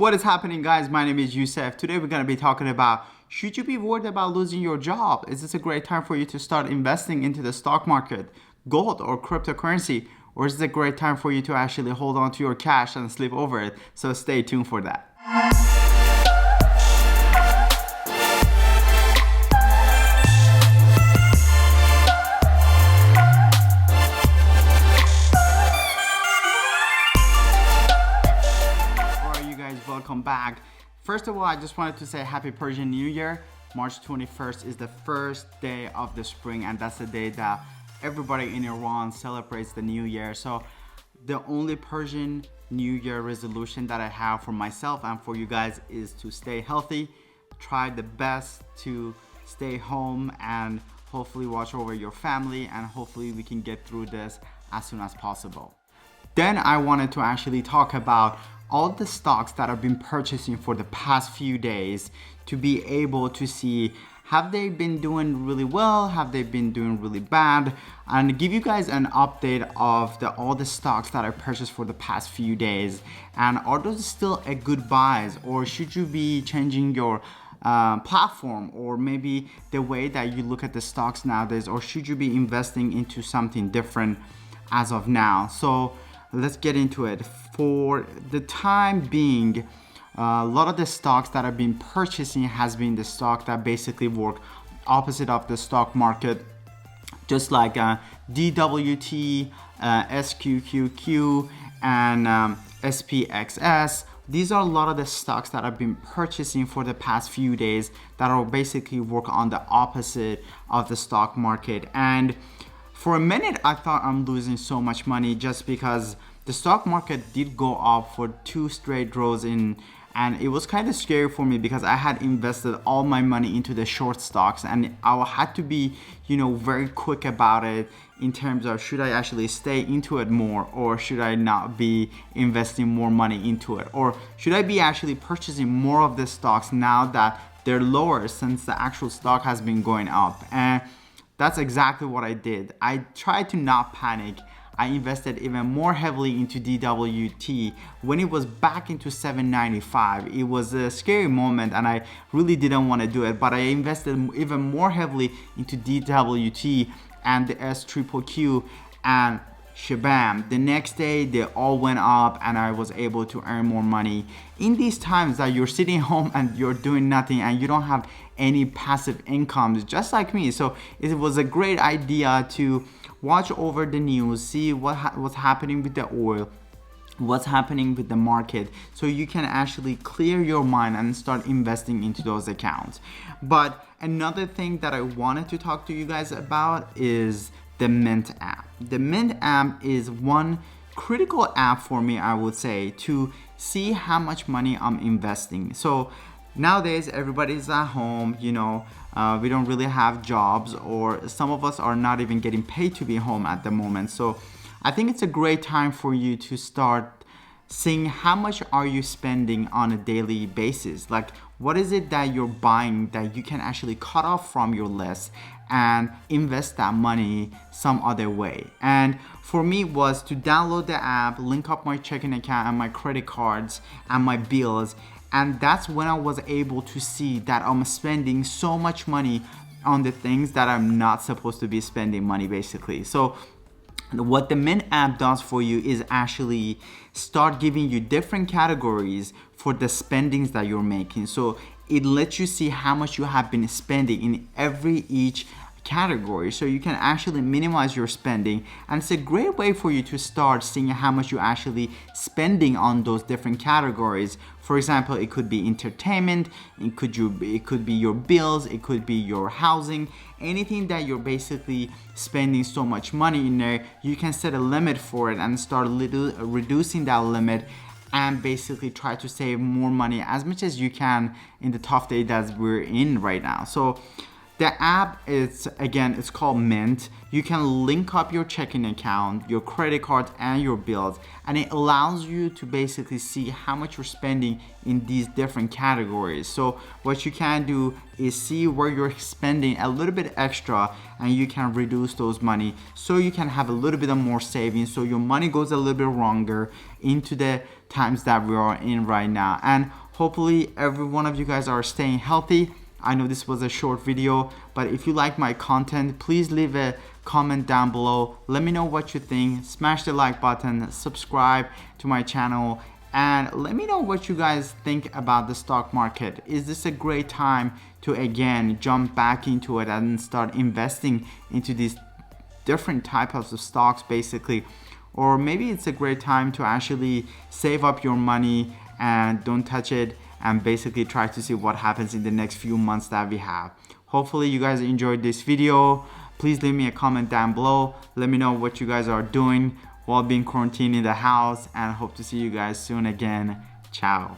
What is happening, guys? My name is Yusef. Today we're going to be talking about, should you be worried about losing your job? Is this a great time for you to start investing into the stock market, gold, or cryptocurrency? Or is this a great time for you to actually hold on to your cash and sleep over it? So stay tuned for that. Welcome back. First of all, I just wanted to say happy Persian New Year. March 21st is the first day of the spring, and that's the day that everybody in Iran celebrates the New Year. So the only Persian New Year resolution that I have for myself and for you guys is to stay healthy, try the best to stay home, and hopefully watch over your family, and hopefully we can get through this as soon as possible. Then I wanted to actually talk about all the stocks that I've been purchasing for the past few days to be able to see, have they been doing really well, have they been doing really bad, and give you guys an update of all the stocks that I purchased for the past few days, and are those still a good buys, or should you be changing your platform, or maybe the way that you look at the stocks nowadays, or should you be investing into something different as of now? So let's get into it. For the time being, a lot of the stocks that I've been purchasing has been the stock that basically work opposite of the stock market, just like DWT, SQQQ, and SPXS. These are a lot of the stocks that I've been purchasing for the past few days that will basically work on the opposite of the stock market. And for a minute, I thought I'm losing so much money just because the stock market did go up for 2 straight rows in, and it was kind of scary for me because I had invested all my money into the short stocks, and I had to be, very quick about it in terms of, should I actually stay into it more, or should I not be investing more money into it, or should I be actually purchasing more of the stocks now that they're lower since the actual stock has been going up. And that's exactly what I did. I tried to not panic. I invested even more heavily into DWT when it was back into $7.95. It was a scary moment and I really didn't want to do it, but I invested even more heavily into DWT and the SQQQ, and shabam, the next day they all went up and I was able to earn more money. In these times that you're sitting home and you're doing nothing and you don't have any passive incomes, just like me, so it was a great idea to watch over the news, see what's happening with the oil, what's happening with the market, so you can actually clear your mind and start investing into those accounts. But another thing that I wanted to talk to you guys about is the Mint app. The Mint app is one critical app for me, I would say, to see how much money I'm investing. So nowadays everybody's at home, we don't really have jobs, or some of us are not even getting paid to be home at the moment. So I think it's a great time for you to start seeing how much are you spending on a daily basis. Like, what is it that you're buying that you can actually cut off from your list and invest that money some other way? And for me was to download the app, link up my checking account and my credit cards and my bills. And that's when I was able to see that I'm spending so much money on the things that I'm not supposed to be spending money, basically. So what the Mint app does for you is actually start giving you different categories for the spendings that you're making. So it lets you see how much you have been spending in each category, so you can actually minimize your spending, and it's a great way for you to start seeing how much you're actually spending on those different categories. For example, it could be entertainment, it could be your bills, it could be your housing, anything that you're basically spending so much money in there. You can set a limit for it and start reducing that limit, and basically try to save more money as much as you can in the tough day that we're in right now. So the app is, again, it's called Mint. You can link up your checking account, your credit cards, and your bills, and it allows you to basically see how much you're spending in these different categories. So what you can do is see where you're spending a little bit extra, and you can reduce those money so you can have a little bit of more savings, so your money goes a little bit longer into the times that we are in right now. And hopefully every one of you guys are staying healthy. I know this was a short video, but if you like my content, please leave a comment down below. Let me know what you think. Smash the like button, subscribe to my channel, and let me know what you guys think about the stock market. Is this a great time to again jump back into it and start investing into these different types of stocks basically? Or maybe it's a great time to actually save up your money and don't touch it and basically try to see what happens in the next few months that we have. Hopefully you guys enjoyed this video. Please leave me a comment down below. Let me know what you guys are doing while being quarantined in the house, and hope to see you guys soon again. Ciao.